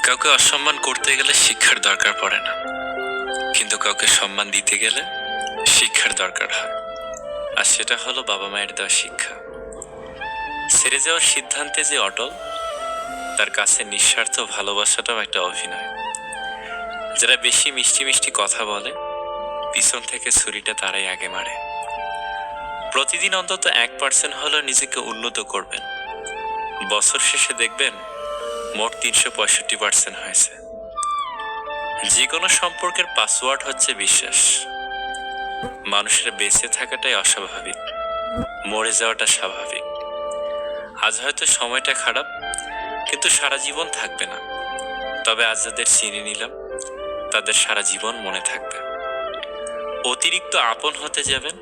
কাউকে অসম্মান করতে গেলে শিক্ষার দরকার পড়ে না, কিন্তু কাউকে সম্মান দিতে গেলে শিক্ষার দরকার হয়। আর সেটা হলো বাবা মায়ের দেওয়া শিক্ষা। ছেড়ে যাওয়ার সিদ্ধান্তে যে অটল, তার কাছে নিঃস্বার্থ ভালোবাসাটাও একটা অভিনয়। যারা বেশি মিষ্টি মিষ্টি কথা বলে, পিছন থেকে ছুরিটা তারাই আগে মারে। প্রতিদিন অন্তত 1% হলেও নিজেকে উন্নত করবেন। বছর শেষে দেখবেন মোট 365% হয়েছে। যে কোনো সম্পর্কের পাসওয়ার্ড হচ্ছে বিশ্বাস। মানুষের বেঁচে থাকাটাই অস্বাভাবিক, মরে যাওয়াটা স্বাভাবিক। আজ হয়তো সময়টা খারাপ, কিন্তু সারা জীবন থাকবে না। তবে আজ যাদের চিনে নিলাম, তাদের সারা জীবন মনে থাকবে। অতিরিক্ত আপন হতে যাবেন,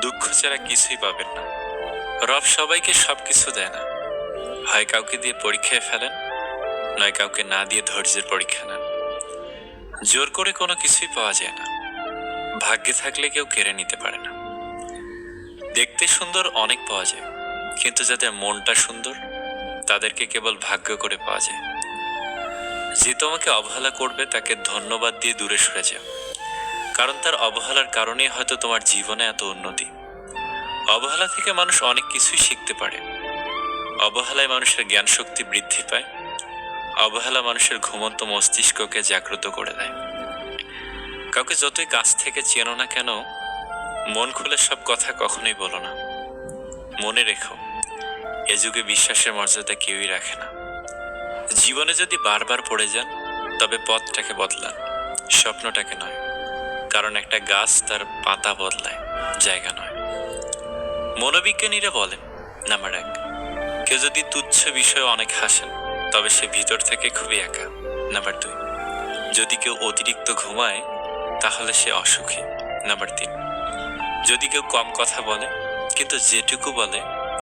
দুঃখ ছাড়া কিছুই পাবেন না। রব সবাইকে সবকিছু দেয় না, হয় কাউকে দিয়ে পরীক্ষায় ফেলেন, নয় কাউকে না দিয়ে ধৈর্যের পরীক্ষা নেন। জোর করে কোনো কিছুই পাওয়া যায় না, ভাগ্যে থাকলে কেউ কেড়ে নিতে পারে না। দেখতে সুন্দর অনেক পাওয়া যায়, কিন্তু যাদের মনটা সুন্দর, তাদেরকে কেবল ভাগ্য করে পাওয়া যায়। যে তোমাকে অবহেলা করবে তাকে ধন্যবাদ দিয়ে দূরে সরে যাও, কারণ তার অবহেলার কারণেই হয়তো তোমার জীবনে এত উন্নতি। অবহেলা থেকে মানুষ অনেক কিছুই শিখতে পারে। অবহেলায় মানুষের জ্ঞান শক্তি বৃদ্ধি পায়। অবহেলা মানুষের ঘুমন্ত মস্তিষ্ককে জাগ্রত করে দেয়। কাউকে যতই কাছ থেকে চেনো না কেন, মন খুলে সব কথা কখনোই বলো না। মনে রেখো, এ যুগে বিশ্বাসের মর্যাদা কেউই রাখে না। জীবনে যদি বারবার পড়ে যান, তবে পথটাকে বদলান, স্বপ্নটাকে নয়। কারণ একটা গাছ তার পাতা বদলায়, জায়গা নয়। মনোবিজ্ঞানীরা বলেন, নাম্বার 1, কেউ যদি তুচ্ছ বিষয়ে অনেক হাসেন, তবে সে ভিতর থেকে খুবই একা। নাম্বার 2, যদি কেউ অতিরিক্ত ঘুমায়, তাহলে সে অসুখী। নাম্বার 3, যদি কেউ কম কথা বলে, কিন্তু যেটুকু বলে